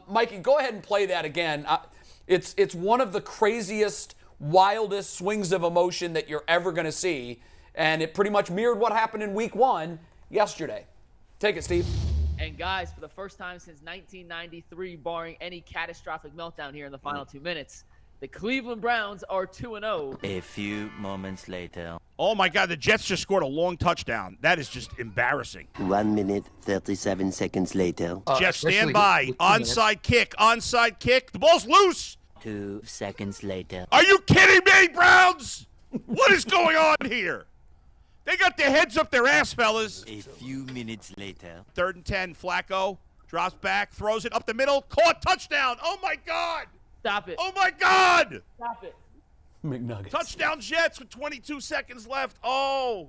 Mikey, go ahead and play that again. It's one of the craziest, wildest swings of emotion that you're ever going to see, and it pretty much mirrored what happened in Week 1 yesterday. Take it, Steve. And guys, for the first time since 1993, barring any catastrophic meltdown here in the final 2 minutes, the Cleveland Browns are 2-0. A few moments later. Oh, my God, the Jets just scored a long touchdown. That is just embarrassing. 1 minute, 37 seconds later. Jeff, stand by. Onside kick. Onside kick. The ball's loose. 2 seconds later. Are you kidding me, Browns? What is going on here? They got their heads up their ass, fellas. A few minutes later. 3rd and 10, Flacco drops back, throws it up the middle, caught, touchdown. Oh, my God. Stop it. Oh, my God. Stop it. McNuggets. Touchdown Jets with 22 seconds left. Oh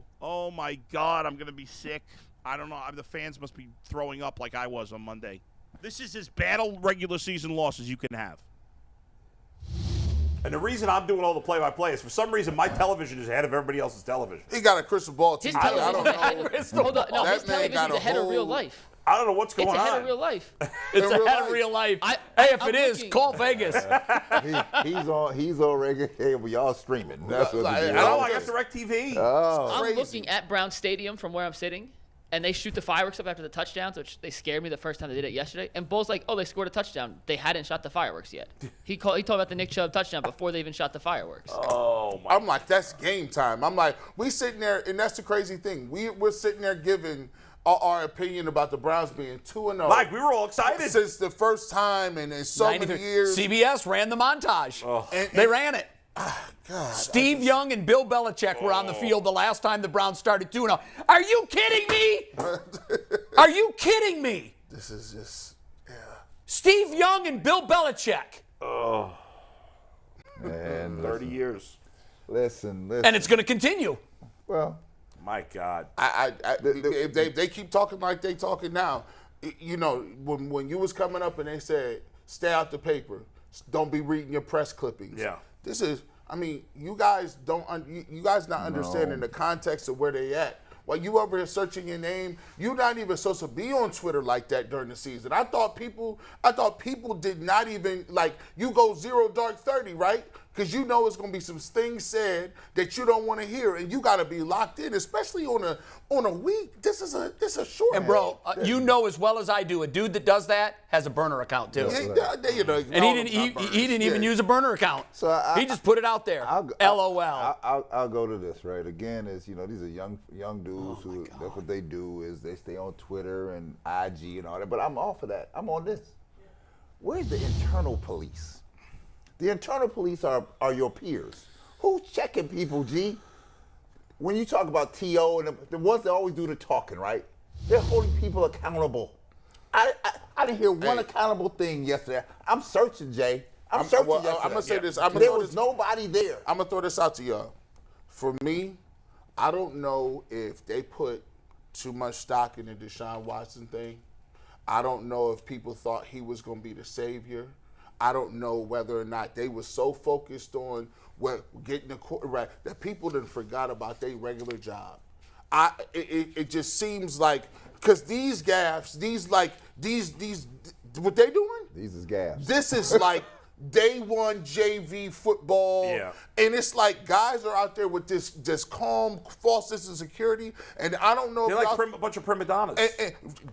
my God, I'm going to be sick. I don't know. The fans must be throwing up like I was on Monday. This is as bad a regular season loss as you can have. And the reason I'm doing all the play-by-play is for some reason my television is ahead of everybody else's television. He got a crystal ball too. His television is ahead his television is ahead of real life. I don't know what's going on. It's ahead of real life. It's ahead of real life. Hey, if it is, call Vegas. He's on regular cable. Y'all streaming. That's what it is. I got DirecTV. I'm looking at Brown Stadium from where I'm sitting, and they shoot the fireworks up after the touchdowns, which they scared me the first time they did it yesterday. And Bull's like, oh, they scored a touchdown. They hadn't shot the fireworks yet. He talked about the Nick Chubb touchdown before they even shot the fireworks. Oh, my. I'm like, that's game time. I'm like, we sitting there, and that's the crazy thing. We're sitting there giving our opinion about the Browns being 2-0. Like, we were all excited. Since the first time and in so many years. CBS ran the montage. Oh. They ran it. God, Steve Young and Bill Belichick were on the field the last time the Browns started 2-0. Are you kidding me? Are you kidding me? This is just, yeah. Steve Young and Bill Belichick. Oh. Man, 30 years. Listen. And it's going to continue. Well, My God. If they keep talking like they talking now, you know, when you was coming up and they said, stay out the paper, don't be reading your press clippings. Yeah. This is, I mean, you guys not understanding the context of where they at. While you over here searching your name, you're not even supposed to be on Twitter like that during the season. I thought people did not even, like, you go 0 dark 30, right? Because you know it's going to be some things said that you don't want to hear, and you got to be locked in, especially on a week. This is a short. And bro, you know as well as I do, a dude that does that has a burner account too. And he didn't even use a burner account. So he just put it out there. LOL. I'll go to this, right? Again, is, you know, these are young dudes who that's what they do is they stay on Twitter and IG and all that. But I'm all for that. I'm on this. Where's the internal police? The internal police are your peers. Who's checking people, G? When you talk about T.O. and the ones that always do the talking, right? They're holding people accountable. I didn't hear one accountable thing yesterday. I'm searching, Jay. I'm searching yesterday. I'm going to say this. There was nobody there. I'm going to throw this out to y'all. For me, I don't know if they put too much stock in the Deshaun Watson thing. I don't know if people thought he was going to be the savior. I don't know whether or not they were so focused on getting the quarterback that people done forgot about their regular job. It just seems like, because these gaffes, these what they doing? These is gaffes. This is like day one JV football. Yeah. And it's like guys are out there with this calm, false sense of security. And I don't know They're like a bunch of prima donnas.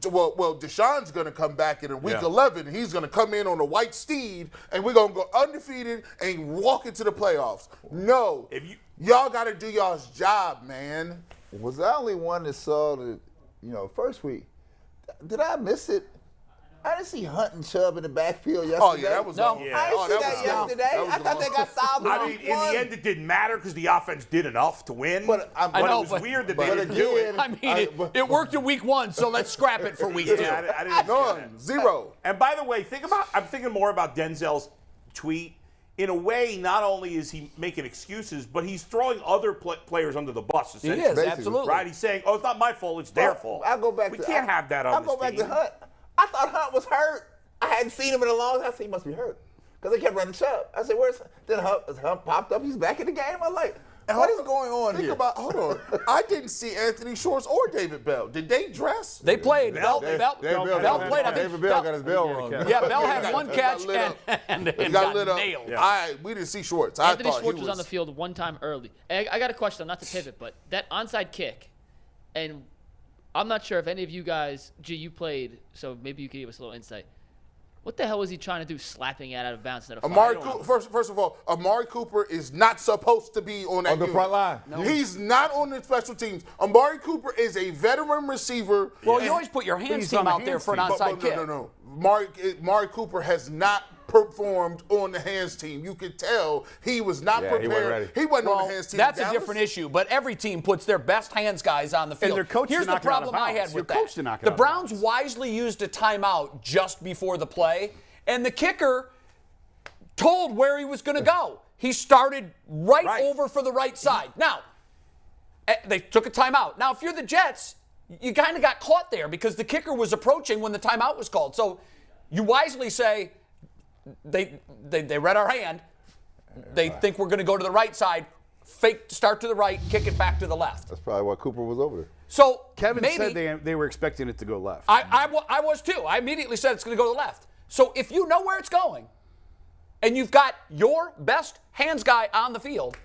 Well, Deshaun's going to come back in week 11. And he's going to come in on a white steed, and we're going to go undefeated and walk into the playoffs. No. Y'all got to do y'all's job, man. Was I only one that saw the, first week? Did I miss it? I didn't see Hunt and Chubb in the backfield yesterday. Oh, yeah, that was I didn't see that yesterday. I thought they got solved. I mean, in the end, it didn't matter because the offense did enough to win. But it was weird that they didn't do it. I mean, it worked in week 1, so let's scrap it for week 2. I didn't None. Zero. And by the way, I'm thinking more about Denzel's tweet. In a way, not only is he making excuses, but he's throwing other players under the bus. He is, absolutely. Right? He's saying, oh, it's not my fault, it's their fault. I'll go back we can't have that on this team. I'll go back to Hunt. I thought Hunt was hurt. I hadn't seen him in a long time. I said, he must be hurt. Because they kept running Chubb. I said, where's Hunt? Then Hunt popped up. He's back in the game. I'm like, What is going on Think here? hold on. I didn't see Anthony Shorts or David Bell. Did they dress? They played. Bell David played. I think David Bell got his bell rung. Yeah, Bell had one catch and got lit up. nailed. We didn't see Shorts. Anthony I thought Schwartz he was on the field one time early. I got a question, not to pivot, but that onside kick, and I'm not sure if any of you guys, G, you played, so maybe you could give us a little insight. What the hell was he trying to do, slapping it out of bounds? First of all, Amari Cooper is not supposed to be on that On the unit. front line. No. He's not on the special teams. Amari Cooper is a veteran receiver. Well, you always put your hands team out there for an onside kick. No. Amari Cooper has not performed on the hands team. You could tell he was not prepared. he wasn't ready. He wasn't on Well, the hands team. that's a different issue, but every team puts their best hands guys on the field. their coach Here's to the knock it out of problem I bounds. had with Your coach to that. knock it The out of Browns bounds. wisely used a timeout just before the play, and the kicker told where he was going to go. He started right over for the right side. Now, they took a timeout. Now, if you're the Jets, you kind of got caught there because the kicker was approaching when the timeout was called. So you wisely say, they read our hand. They think we're going to go to the right side, fake start to the right, kick it back to the left. That's probably why Cooper was over there. So Kevin maybe, said they were expecting it to go left. I was too. I immediately said it's going to go to the left. So if you know where it's going, and you've got your best hands guy on the field,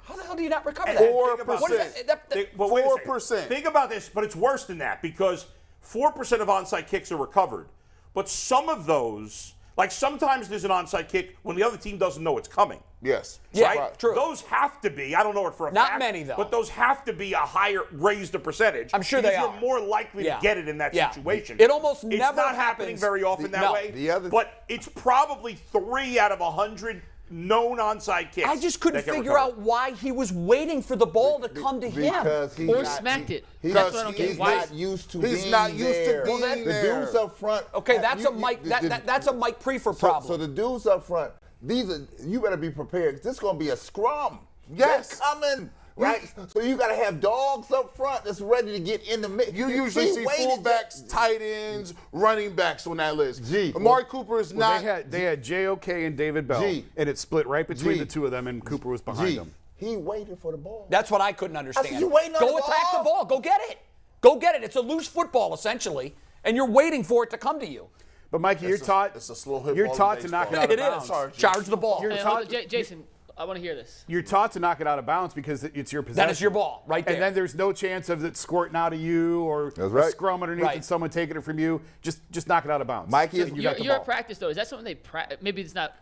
how the hell do you not recover that? 4%. What is that? But wait a second. 4%. Think about this, but it's worse than that because 4% of onside kicks are recovered. But some of those, like sometimes there's an onside kick when the other team doesn't know it's coming. Yes. Yeah, Right. true. Those have to be, I don't know it for a Not fact. many, though. But those have to be a higher, raised a percentage. I'm sure they because are. You're more likely Yeah. to get it in that Yeah. situation. It almost it's never not happening happens. very often that No. way. But it's probably 3 out of 100 known onside kicks. I just couldn't that get figure recovered. out why he was waiting for the ball to come to him. Because he's Or not, smacked it. He's That's what I don't get. he's Why- not used to He's being not used to there. being The there. dudes up front. Okay, that's a Mike. That's a Mike Prefer problem. So the dudes up front, you better be prepared. This is going to be a scrum. Yes. They're coming. Right? So you got to have dogs up front that's ready to get in the mix. You usually see fullbacks, tight ends, running backs on that list. Amari Cooper is not. They had JOK and David Bell, and it split right between the two of them, and Cooper was behind them. He waited for the ball. That's what I couldn't understand. said, you waiting on Go the attack ball? the ball. Go get it. Go get it. It's a loose football essentially, and you're waiting for it to come to you. But Mikey, you're taught. It's a slow hit You're ball in taught to knock it baseball. out of It bounds. is. Charge the ball. Hey, hold on, Jason, I want to hear this. You're taught to knock it out of bounds because it's your possession. That is your ball, right there. And then there's no chance of it squirting out of you or That's right. a scrum underneath Right. and someone taking it from you. Just knock it out of bounds. Mikey is- And you got the You're ball. at practice, though. Is that something they practice? Maybe it's not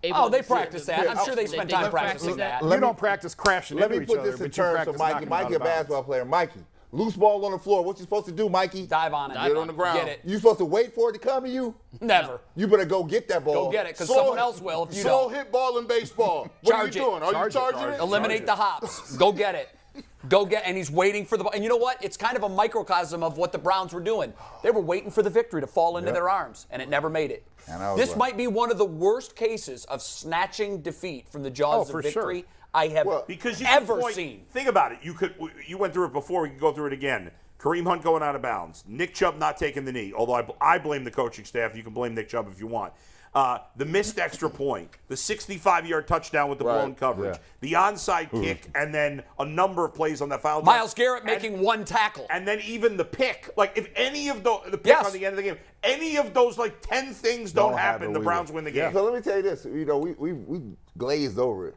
able Oh, to they see it. practice that. I'm sure they spend time practicing that. You don't practice crashing Let into me each put other, this in but you terms practice of Mikey. knocking it Mikey, out a of bounds. basketball player. Mikey, loose ball on the floor. What you supposed to do, Mikey? Dive on it. Dive Get on the ground. Get it. You supposed to wait for it to come to you? Never. You better go get that ball. Go get it, because Slow- someone else will if you slow don't. hit ball in baseball. What Charge are it. you doing? Are you Charge it, charging charge it? it. Eliminate the hops. Go get it. Go get, and he's waiting for the ball. And you know what? It's kind of a microcosm of what the Browns were doing. They were waiting for the victory to fall into their arms, and it never made it. And I was This like- might be one of the worst cases of snatching defeat from the jaws for of victory sure. I have Because you ever could point, seen. Think about it. You went through it before. We can go through it again. Kareem Hunt going out of bounds. Nick Chubb not taking the knee. Although I blame the coaching staff. You can blame Nick Chubb if you want. The missed extra point. The 65-yard touchdown with the blown coverage. The onside kick. And then a number of plays on that foul. Myles Garrett making one tackle. And then even the pick. Like, if any of the pick Yes. on the end of the game, any of those, 10 things don't happen, the Browns win the game. So let me tell you this. We glazed over it.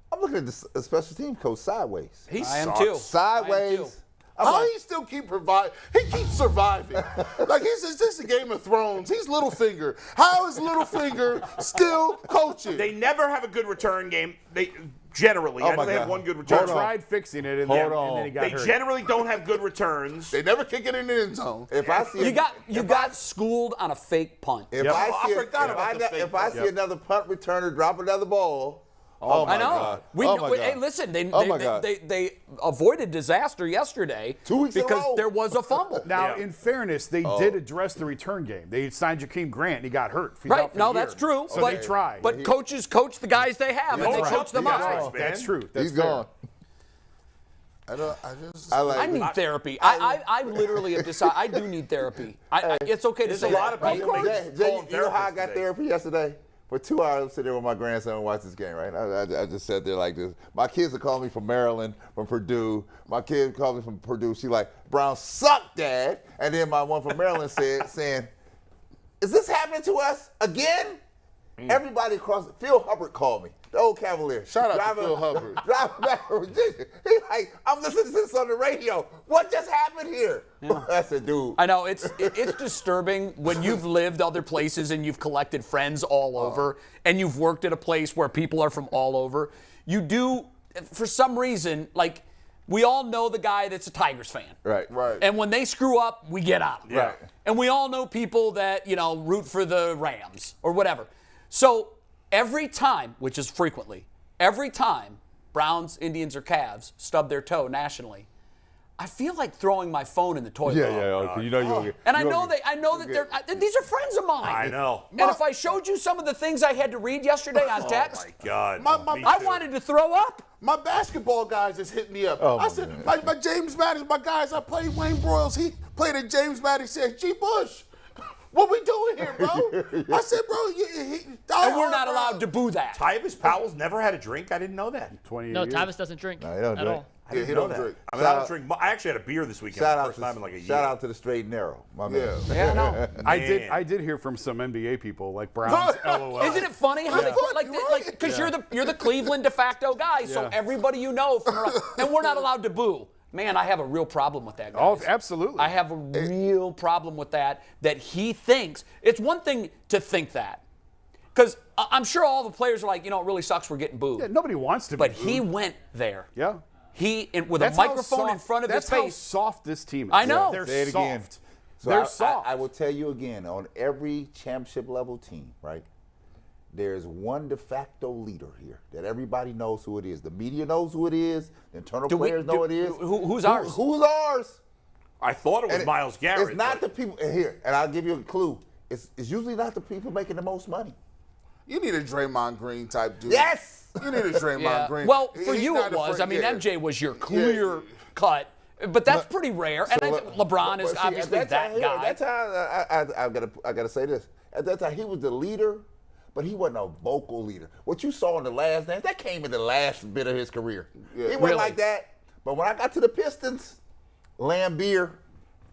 I'm looking at the special teams coach sideways. I am too. Sideways. How he still keep providing? He keeps surviving. Like it's just a Game of Thrones. He's Littlefinger. How is Littlefinger still coaching? They never have a good return game. They generally. Oh I know my they have God. one good He return. tried fixing it, and, Hold then, on. and then he got They hurt. generally don't have good returns. They never kick it in the end zone. If I see You got schooled on a fake punt. if Yep. I I see, forgot about the fake if I punt. see another punt returner drop another ball, oh my I know. God. Hey, listen, Oh my God. they avoided disaster yesterday 2 weeks in a because row. there was a fumble. Now, in fairness, they did address the return game. They signed Jakeem Grant, and he got hurt. He's out Right? for No, the year. that's true. So but, they tried. But coaches coach the guys they have, and they Coach coach them up the up. guys, man. That's true. That's he's fair. gone. I I need therapy. I literally have decided I do need therapy. It's okay to There's say a lot that, of right? people Jay, you know how I got therapy yesterday? For 2 hours, I'm sitting there with my grandson and watch this game, right? I just sat there like this. My kids are calling me from Maryland, from Purdue. My kid called me from Purdue. She like, Browns suck, Dad. And then my one from Maryland saying, is this happening to us again? Everybody across, Phil Hubbard called me, the old Cavalier. Shout out to Phil Hubbard. Driving back from Virginia. He's like, I'm listening to this on the radio. What just happened here? Yeah. I said, dude. I know it's disturbing when you've lived other places and you've collected friends all over, and you've worked at a place where people are from all over. You do, for some reason, like we all know the guy that's a Tigers fan. Right. And when they screw up, we get on. Yeah. Right. And we all know people that, root for the Rams or whatever. So every time, which is frequently, every time Browns, Indians, or Cavs stub their toe nationally, I feel like throwing my phone in the toilet. Okay. You know you'll get. And I know that these are friends of mine. I know. And if I showed you some of the things I had to read yesterday on text, Oh, my God. Me I too. wanted to throw up. My basketball guys just hit me up. I said, my James Madison, my guys, I played Wayne Broyles. He played at James Madison. He said, G. Bush, what we doing here, bro? I said, bro, And we're not allowed to boo that. Tyvis Powell's never had a drink? I didn't know that. 28 No, years. Tyvis doesn't drink No, he don't at drink. all. I didn't he know don't that. drink. I mean, I don't drink. I actually had a beer this weekend. Shout for out the first time in like a year. Shout out to the straight and narrow, my man. Yeah, no. I did hear from some NBA people like Browns. LOL. Isn't it funny how they put Right. because you're the Cleveland de facto guy, so Yeah. everybody from around, and we're not allowed to boo. Man, I have a real problem with that, guys. Oh, absolutely. I have a real problem with that he thinks. It's one thing to think that. Because I'm sure all the players are like, it really sucks we're getting booed. Yeah, nobody wants to be But booed. he went there. Yeah. With That's a how microphone in soft- front of his That's how face. soft this team is. I know. They're Say it again. soft. So They're I soft. I will tell you again, on every championship level team, right, there's one de facto leader here that everybody knows who it is. The media knows who it is. The internal players know it is. Who's ours? Who's ours? I thought it was Myles Garrett. It's not but- the people here, and I'll give you a clue. It's usually not the people making the most money. You need a Draymond Green type dude. Yes. You need a Draymond Green. Well, for He's you not it was. afraid- I mean, yeah. MJ was your clear cut, but that's pretty rare. And I think LeBron is But see, obviously at that guy. At that time, I gotta say this. At that time, he was the leader, but he wasn't a vocal leader. What you saw in the last dance, that came in the last bit of his career. He wasn't Really? like that. But when I got to the Pistons, Lambeer,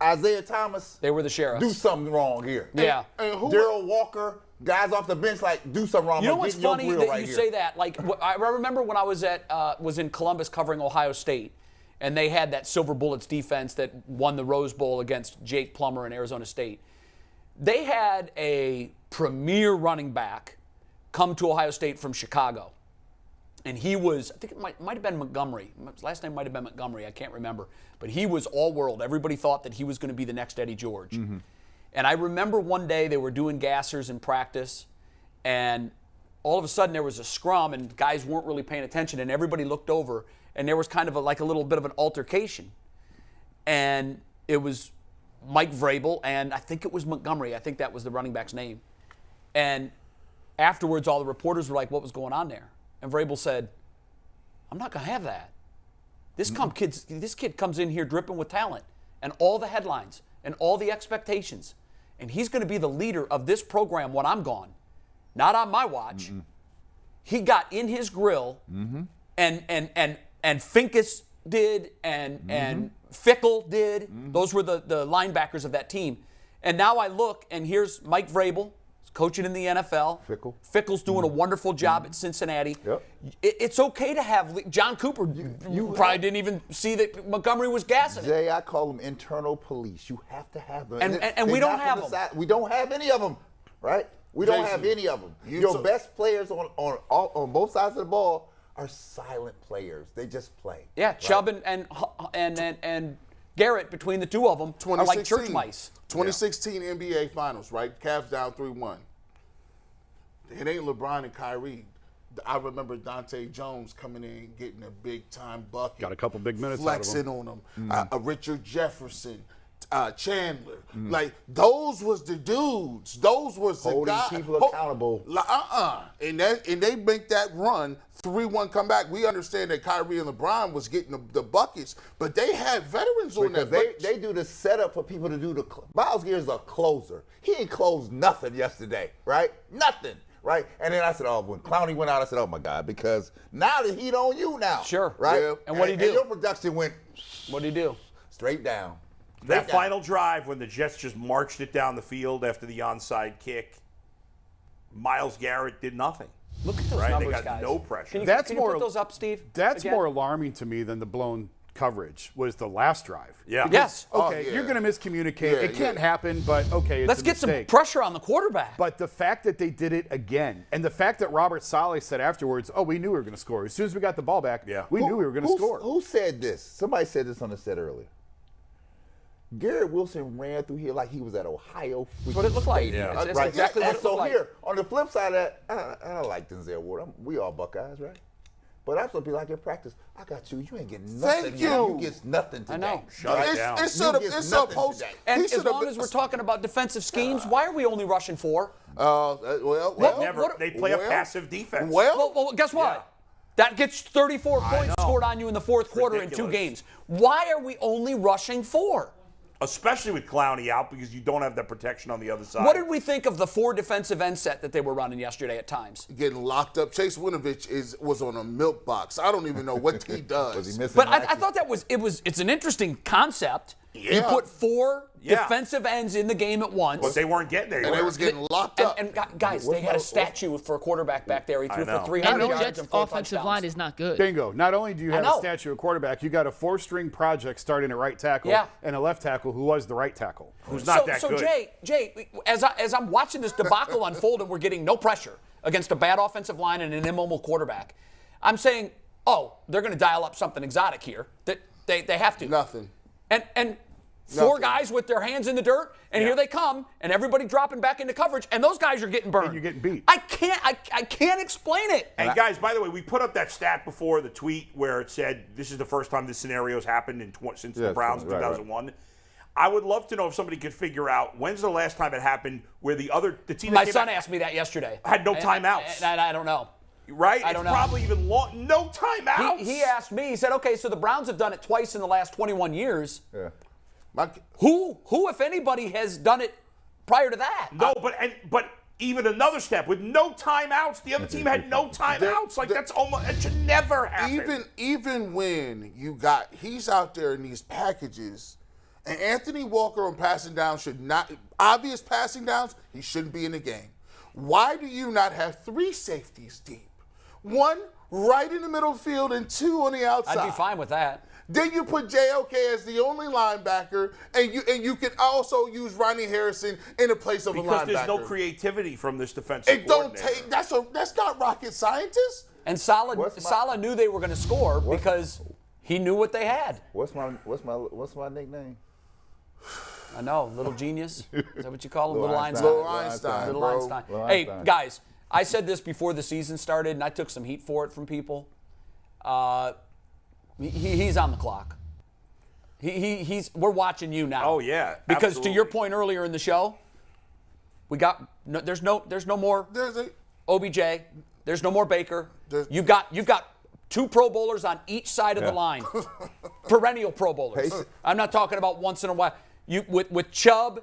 Isaiah Thomas, They were the sheriffs. do something wrong here. Yeah. And who- Daryl Walker, guys off the bench, like, do something wrong. You know I'm what's getting your funny grill that right you here. say that? Like, I remember when I was in Columbus covering Ohio State, and they had that Silver Bullets defense that won the Rose Bowl against Jake Plummer and Arizona State. They had a premier running back come to Ohio State from Chicago. And he was, I think it might have been Montgomery. His last name might have been Montgomery. I can't remember. But he was all world. Everybody thought that he was going to be the next Eddie George. Mm-hmm. And I remember one day they were doing gassers in practice, and all of a sudden there was a scrum, and guys weren't really paying attention, and everybody looked over, and there was kind of like a little bit of an altercation. And it was Mike Vrabel, and I think it was Montgomery. I think that was the running back's name. And afterwards, all the reporters were like, what was going on there? And Vrabel said, I'm not going to have that. This kid comes in here dripping with talent and all the headlines and all the expectations. And he's going to be the leader of this program when I'm gone. Not on my watch. He got in his grill, and Finkus did, and Fickle did. Those were the linebackers of that team. And now I look, and here's Mike Vrabel, coaching in the NFL. Fickle's doing a wonderful job at Cincinnati. Yep. It's okay to have John Cooper. You probably didn't even see that Montgomery was gassing it. Jay, I call them internal police. You have to have them. And we don't have them. We don't have any of them, right? We don't have any of them. Your best players on both sides of the ball are silent players. They just play. Yeah, Chubb and Garrett, between the two of them, are like church mice. 2016 NBA Finals, right? Cavs down 3-1. It ain't LeBron and Kyrie. I remember Dante Jones coming in, getting a big-time bucket. Got a couple big minutes out of flexing on him. Richard Jefferson, Chandler. Like, those was the dudes. Those was the Holding guys. people accountable. And they make that run, 3-1 comeback. We understand that Kyrie and LeBron was getting the buckets, but they had veterans on Because that. they do the setup for people to do Myles Garrett's a closer. He ain't closed nothing yesterday, right? Nothing. right? And then I said, oh, when Clowney went out, I said, oh my God, because now the heat on you now. Sure. Right? Yeah. And what'd he do? And your production went What did he do? straight down. That final drive when the Jets just marched it down the field after the onside kick, Myles Garrett did nothing. Look at those Right? They numbers, got guys. no pressure. Can you, That's can you more- put those up, Steve? That's again? more alarming to me than the blown coverage was the last drive. Yeah. Yes. Okay, Oh, yeah. you're going to miscommunicate. Yeah, it can't yeah. happen, but okay, it's Let's a get some mistake. pressure on the quarterback. But the fact that they did it again, and the fact that Robert Saleh said afterwards, oh, we knew we were going to score. As soon as we got the ball back, we knew we were going to score. Who said this? Somebody said this on the set earlier. Garrett Wilson ran through here like he was at Ohio. That's what it looked like. Yeah. It's Right. exactly what And it so looked like. here, on the flip side of that, I like Denzel Ward. We all Buckeyes, right? But I'm supposed to be like in practice. I got you. You ain't getting nothing. Thank man. you. You get nothing today. I know. Shut it down. It's You get nothing supposed. today. And he as should've long been- as we're talking about defensive schemes, why are we only rushing 4? Well, They play a well, passive defense. Well, guess what? That gets 34 points scored on you in the fourth quarter in 2 ridiculous. games. Why are we only rushing 4? Especially with Clowney out because you don't have that protection on the other side. What did we think of the 4 defensive end set that they were running yesterday at times? getting locked up. Chase Winovich was on a milk box. I don't even know what he does. Was he missing But I Maxey? thought it's an interesting concept. You Yeah. put 4 Yeah. defensive ends in the game at once. But they weren't getting there. And they was getting locked up. And guys, they had a statue for a quarterback back there. He threw know. for 300 And the yards Jets' and 4 offensive touchdowns. line is not good. Bingo. Not only do you have know. a statue of quarterback, you got a 4-string project starting at right tackle Yeah. and a left tackle who was the right tackle. Who's not that so good. Jay, as I'm watching this debacle unfold and we're getting no pressure against a bad offensive line and an immobile quarterback, I'm saying, oh, they're going to dial up something exotic here. That they have to. Nothing. And 4 Nothing. guys with their hands in the dirt, and here they come, and everybody dropping back into coverage, and those guys are getting burned. And you're getting beat. I can't explain it. And guys, by the way, we put up that stat before the tweet where it said this is the first time this scenario's happened since the Browns in right, 2001. I would love to know if somebody could figure out when's the last time it happened where the team that My came son out asked me that yesterday. had no timeouts. And I don't know. Right? I don't it's know. probably even long. No timeouts. He asked me, he said, okay, so the Browns have done it twice in the last 21 years. Yeah. Who, if anybody, has done it prior to that? No, but even another step with no timeouts. The other team had no timeouts. Like that's almost it should never happen. Even when he's out there in these packages, and Anthony Walker on passing down should not obvious passing downs. He shouldn't be in the game. Why do you not have 3 safeties deep? 1 right in the middle field and 2 on the outside. I'd be fine with that. Then you put JOK as the only linebacker, and you can also use Ronnie Harrison in the place of a linebacker. Because there's no creativity from this defensive It don't coordinator. take. That's not rocket scientist. And Saleh knew they were going to score because he knew what they had. What's my nickname? I know, little genius. Is that what you call him? Little Einstein. Little Einstein, Little bro. Einstein. Little Hey, Einstein. guys, I said this before the season started, and I took some heat for it from people. He's on the clock. We're watching you now. Oh, yeah, Because to your absolutely. point earlier in the show, there's no more There's a OBJ. There's no more Baker. You've got 2 Pro Bowlers on each side of the line. Perennial Pro Bowlers. Pace- I'm not talking about once in a while. With Chubb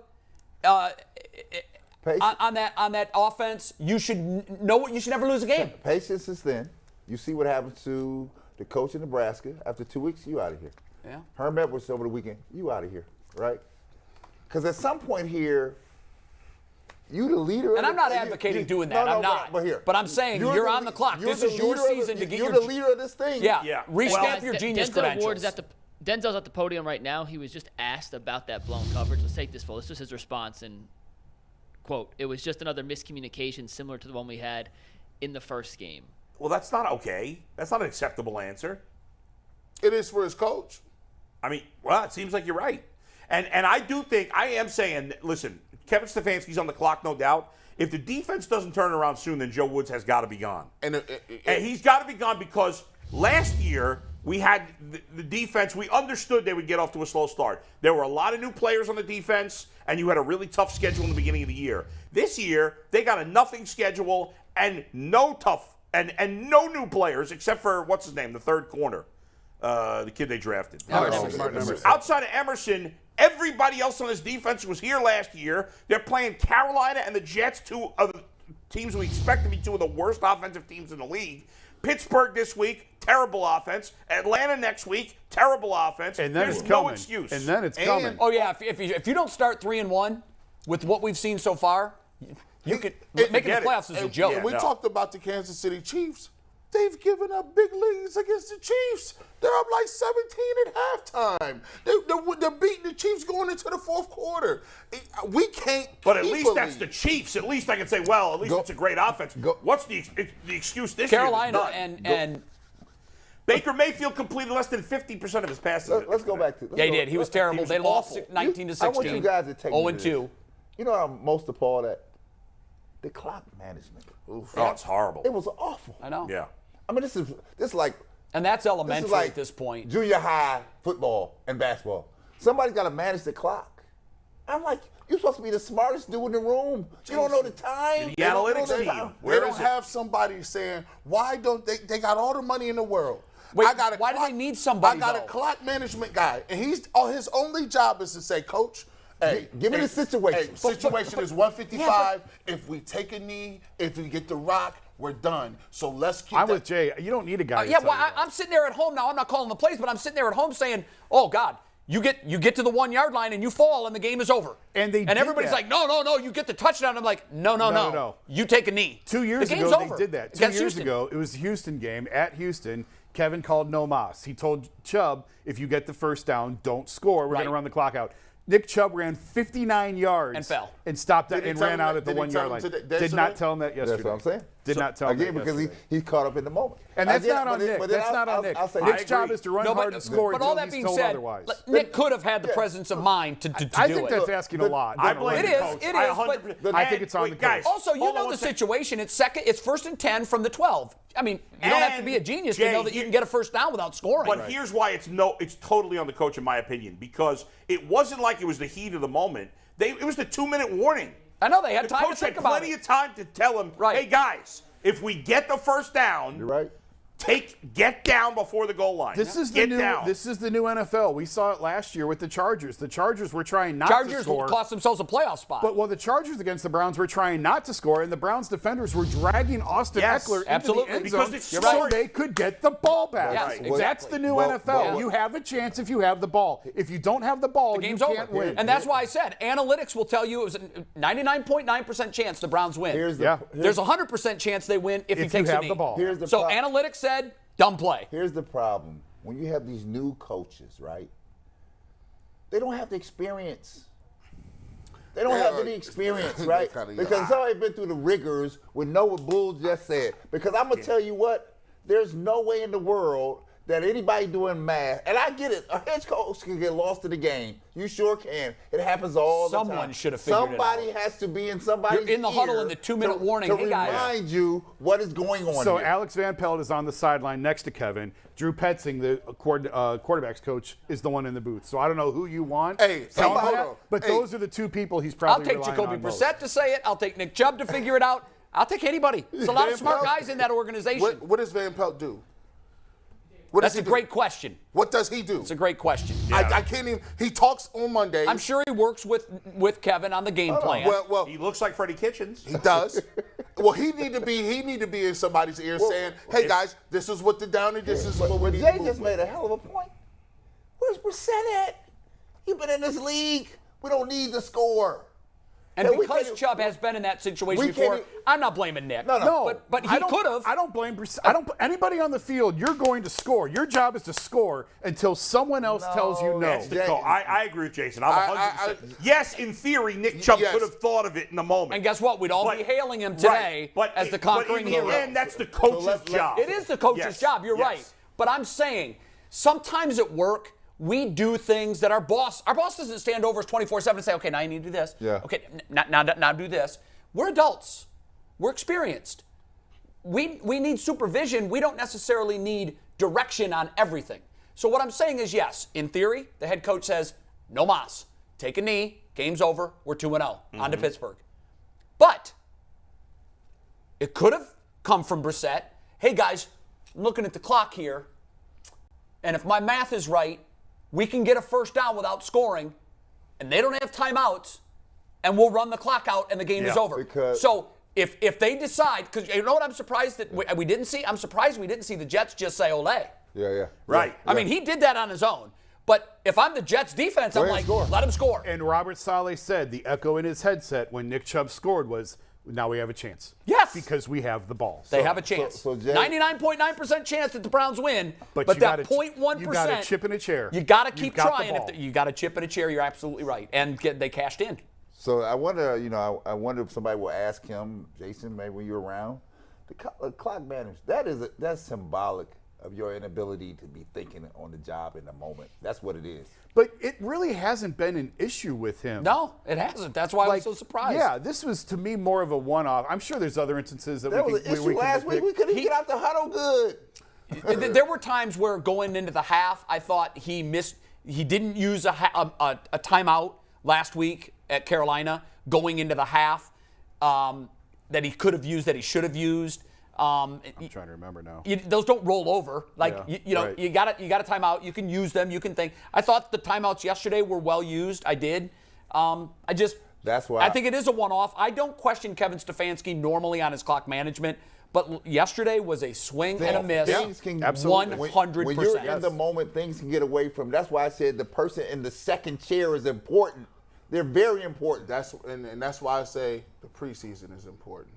Pace- on that offense, you should know you should never lose a game. Patience is thin. You see what happened to the coach in Nebraska. After 2 weeks, you out of here. Yeah. Herm Edwards over the weekend, you out of here, right? Because at some point here, you the leader. And I'm not advocating doing that. I'm not. But here, But I'm saying you're on the clock. This is your season to get You're your. the leader of this thing. Yeah. Yeah. Restamp your genius Denzel credentials. Ward is Denzel's at the podium right now. He was just asked about that blown coverage. Let's take this full. This was his response, and quote, "It was just another miscommunication similar to the one we had in the first game." Well, that's not okay. That's not an acceptable answer. It is for his coach. I mean, well, it seems like you're right. And I do think, I am saying, listen, Kevin Stefanski's on the clock, no doubt. If the defense doesn't turn around soon, then Joe Woods has got to be gone. And He's got to be gone because last year we had the defense, we understood they would get off to a slow start. There were a lot of new players on the defense, and you had a really tough schedule in the beginning of the year. This year, they got a nothing schedule and no new players except for, what's his name, the third corner. The kid they drafted. Outside of Emerson, everybody else on this defense was here last year. They're playing Carolina and the Jets, two of teams we expect to be two of the worst offensive teams in the league. Pittsburgh this week, terrible offense. Atlanta next week, terrible offense. And then There's it's no coming. excuse. And then it's coming. Oh yeah, if you don't start 3-1 with what we've seen so far, you could making the playoffs is a joke. We talked about the Kansas City Chiefs. They've given up big leads against the Chiefs. They're up like 17 at halftime. They're beating the Chiefs going into the fourth quarter. We can't. But at least that's the Chiefs. At least I can say, well, at least it's a great offense. What's the excuse this Carolina year? and Baker Mayfield completed less than 50% of his passes. Let's go back to. yeah, he did. He was terrible. They lost 19-16. I want you guys to take 0-2. You know what I'm most appalled at? The clock management. Oh, it's horrible. It was awful. I know. Yeah. I mean, this is like. And that's This elementary is like at this point. Junior high football and basketball. Somebody's got to manage the clock. I'm like, you're supposed to be the smartest dude in the room. You don't know the time. The They don't know analytics the team. time. They don't have somebody saying, why don't they got all the money in the world. Wait, I got why do they need somebody, I got though? a clock management guy, and his only job is to say, Coach, hey, Give me the situation. Hey, situation is 155. If we take a knee, if we get the rock, we're done. So let's keep I'm that. with Jay. You don't need a guy. to Yeah, tell well, you that. I'm sitting there at home now. I'm not calling the plays, but I'm sitting there at home saying, "Oh God, you get to the 1 yard line and you fall and the game is over." And they did everybody's that. like, "No, you get the touchdown." I'm like, "No. You take a knee." 2 years the game's ago, over they did that. 2 against years Houston. ago, it was the Houston game at Houston. Kevin called no mas. He told Chubb, if you get the first down, don't score. We're going to Right. run the clock out. Nick Chubb ran 59 yards And fell. and stopped Did that he and tell ran him out that- at the did he 1 tell yard him line. today- Did not yesterday? tell him that yesterday. That's what I'm saying. Did not tell him Again, that because yesterday. he's caught up in the moment. And that's I get it, not on but then- Nick. but then That's not on Nick. I'll say Nick's this. job is to run No, hard and score but all until that he's being told said, otherwise. Nick could have had the presence of mind to do I think it. that's asking a lot. I blame It the is, coach. it I is, but- 100%. I think it's on Wait, the coach. guys, Also, you hold on know one the second. situation. It's 1st and 10 from the 12. I mean, you don't have to be a genius to Jay, know that you can get a first down without scoring. But here's why it's totally on the coach, in my opinion, because it wasn't like it was the heat of the moment. It was the 2-minute warning. I know they had The time to coach think had about plenty it. of time to tell him, Right. hey, guys, if we get the first down, You're right. get down before the goal line. This is Get the new. down. This is the new NFL. We saw it last year with the Chargers. The Chargers were trying not to Chargers score. cost themselves a playoff spot. But the Chargers against the Browns were trying not to score, and the Browns defenders were dragging Austin Yes, Eckler into absolutely. the end Because zone it's so smart. they could get the ball back. Yes, That's exactly. the new Well, NFL. well, You have a chance if you have the ball. If you don't have the ball, the game's you over. can't win. And that's why I said analytics will tell you it was a 99.9% chance the Browns win. There's a 100% chance they win if he If you takes a have knee. the ball. Here's the So pro- analytics said dumb play. Here's the problem. When you have these new coaches, right? They don't have the experience. They don't have any experience, right? kinda Because somebody been through the rigors with know what Bull just said. Because I'm gonna tell you what, there's no way in the world that anybody doing math, and I get it, a head coach can get lost in the game. You sure can. It happens all the time. Someone should have figured it Somebody out. has to be in somebody's You're in the huddle ear in the 2-minute to- warning. to Hey, guys. remind you what is going on So here. Alex Van Pelt is on the sideline next to Kevin. Drew Petzing, the quarterback's coach, is the one in the booth. So I don't know who you want. Hey, Tell him hold that, on. but Hey. those are the two people he's I'll probably take relying Jacoby on most. Brissett to say it. I'll take Nick Chubb to figure it out. I'll take anybody. There's a lot of Van smart Pelt- guys in that organization. What does Van Pelt do? What does That's a he do? great question. What does he do? It's a great question. I can't even. He talks on Monday. I'm sure he works with Kevin on the game plan. Well, He looks like Freddie Kitchens. he does. Well, he need to be in somebody's ear saying, "Hey guys, this is what the down and this is what we But need Jay to move just with." made a hell of a point. Where's Brissett at? You've been in this league. We don't need to score. And Yeah, we because can't- Chubb has been in that situation we before, can't- I'm not blaming Nick. No, But I he don't- could have. I don't blame Brissett. I don't. Anybody on the field, you're going to score. Your job is to score until someone else tells you no. That's the Jay- call. I agree with Jason. I'm I- 100%. Yes, in theory, Nick Chubb Yes. could have thought of it in the moment. And guess what? We'd all be hailing him today as the conquering but in hero. the end, that's the coach's job. It is the coach's Yes. job. You're Yes. right. But I'm saying sometimes at work, we do things that our boss doesn't stand over us 24/7 and say, okay, now you need to do this. Yeah. Okay, now do this. We're adults. We're experienced. We need supervision. We don't necessarily need direction on everything. So what I'm saying is, yes, in theory, the head coach says, no mas. Take a knee. Game's over. We're 2-0. On to Pittsburgh. But it could have come from Brissett. Hey, guys, I'm looking at the clock here. And if my math is right, we can get a first down without scoring. And they don't have timeouts. And we'll run the clock out and the game is over. because- So If they decide, because you know what I'm surprised that we didn't see? I'm surprised we didn't see the Jets just say ole. Yeah. Right. I mean, he did that on his own. But if I'm the Jets defense, I'm like, let him score. And Robert Saleh said the echo in his headset when Nick Chubb scored was, now we have a chance. Yes. Because we have the ball. They have a chance. so Jay- 99.9% chance that the Browns win, but you that gotta- 0.1%. You got a chip in a chair. You got to keep You've got the trying. ball. You got a chip in a chair. You're absolutely right. And they cashed in. So I wonder, I wonder if somebody will ask him, Jason, maybe when you're around, the clock management. That's symbolic of your inability to be thinking on the job in the moment. That's what it is. But it really hasn't been an issue with him. No, it hasn't. That's why I was so surprised. Yeah, this was to me more of a one-off. I'm sure there's other instances that That we was could an issue last week. We couldn't get out the huddle good. There were times where going into the half, I thought he didn't use a timeout last week at Carolina going into the half that he could have used, that he should have used. I'm trying to remember now. Those don't roll over. Like, Yeah, right. you got a timeout. You can use them. You can think. I thought the timeouts yesterday were well used. I did. That's why I think it is a one-off. I don't question Kevin Stefanski normally on his clock management, but yesterday was a swing and a miss. Things can 100%. When you're in the moment, things can get away from. That's why I said the person in the second chair is important. They're very important. That's why I say the preseason is important.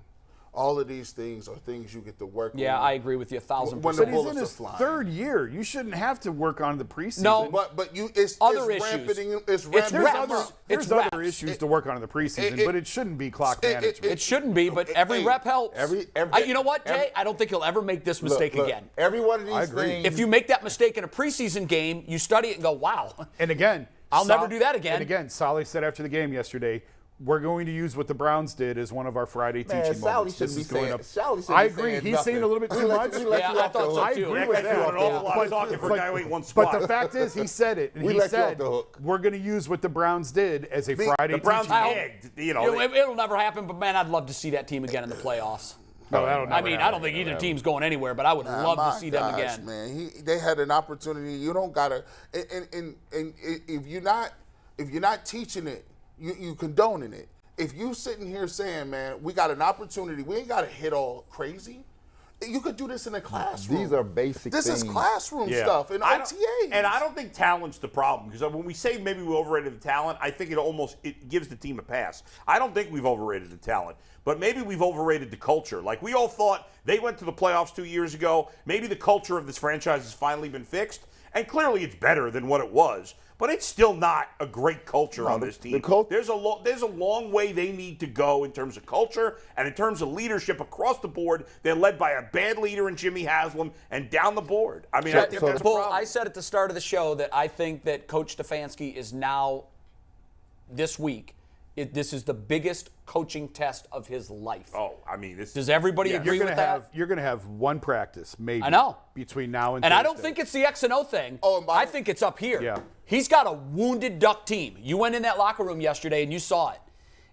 All of these things are things you get to work on. Yeah, I agree with you 1,000%. When But the he's bullets in are his flying. third year. You shouldn't have to work on the preseason. No, But it's Other it's issues. ramping. It's It's ramping. reps. There's It's other reps. issues to work on in the preseason, but it shouldn't be clock management. it shouldn't be, but every rep helps. You know what, Jay? I don't think he'll ever make this mistake Look, again. Every one of these agree. things. If you make that mistake in a preseason game, you study it and go, wow. And again, I'll never do that again. And again, Saleh said after the game yesterday, we're going to use what the Browns did as one of our Friday teaching Saleh moments. shouldn't This be is going saying. up. Saleh shouldn't I be agree. saying He's nothing. saying a little bit too much. Yeah, I thought so I too. agree That with guy's doing an awful that. lot of talking for a guy who ate one squat. But the fact is, he said it. And We he let you off said, the hook. we're going to use what the Browns did as a Friday the Browns teaching moment. begged, It'll never happen, but man, I'd love to see that team again in the playoffs. No, that'll I never mean, I happen. don't think either team's going anywhere, but I would love to see them again. Man, they had an opportunity. You don't gotta. And if you're not teaching it, you condoning it. If you sitting here saying, man, we got an opportunity, we ain't got to hit all crazy. You could do this in a classroom. These are basic This things. is classroom Yeah. stuff and I don't- OTAs. And I don't think talent's the problem, because when we say maybe we overrated the talent, I think it gives the team a pass. I don't think we've overrated the talent, but maybe we've overrated the culture. Like, we all thought they went to the playoffs 2 years ago. Maybe the culture of this franchise has finally been fixed, and clearly it's better than what it was. But it's still not a great culture on this team. There's a long way they need to go in terms of culture and in terms of leadership across the board. They're led by a bad leader in Jimmy Haslam, and down the board. I mean, I think that's a Bull, problem. I said at the start of the show that I think that Coach Stefanski is now, this week, this is the biggest coaching test of his life. Oh, I mean, this Does everybody agree with that? You're going to have one practice, maybe. I know. Between now and And I don't Thursday. think it's the X and O thing. Oh, I think it's up here. Yeah. He's got a wounded duck team. You went in that locker room yesterday and you saw it.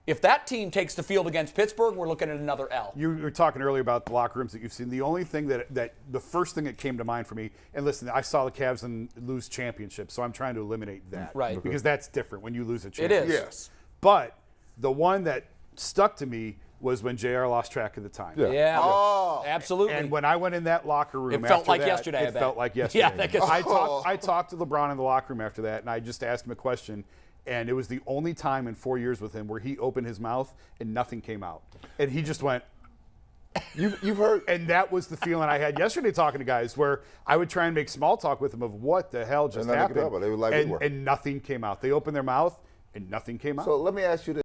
If that team takes the field against Pittsburgh, we're looking at another L. You were talking earlier about the locker rooms that you've seen. The only thing that the first thing that came to mind for me, and listen, I saw the Cavs lose championships, so I'm trying to eliminate that. Right. Because that's different when you lose a It championship. is. Yes. But the one that stuck to me was when JR lost track of the time. Yeah. Oh. Absolutely. And when I went in that locker room, It felt after like that, yesterday, I It bet. felt like yesterday. Yeah, I guess- I talked to LeBron in the locker room after that, and I just asked him a question, and it was the only time in 4 years with him where he opened his mouth and nothing came out, and he just went. You've heard. And that was the feeling I had yesterday talking to guys, where I would try and make small talk with them of what the hell just And nothing happened, came out. They were like we were. and nothing came out. They opened their mouth and nothing came out. So let me ask you this.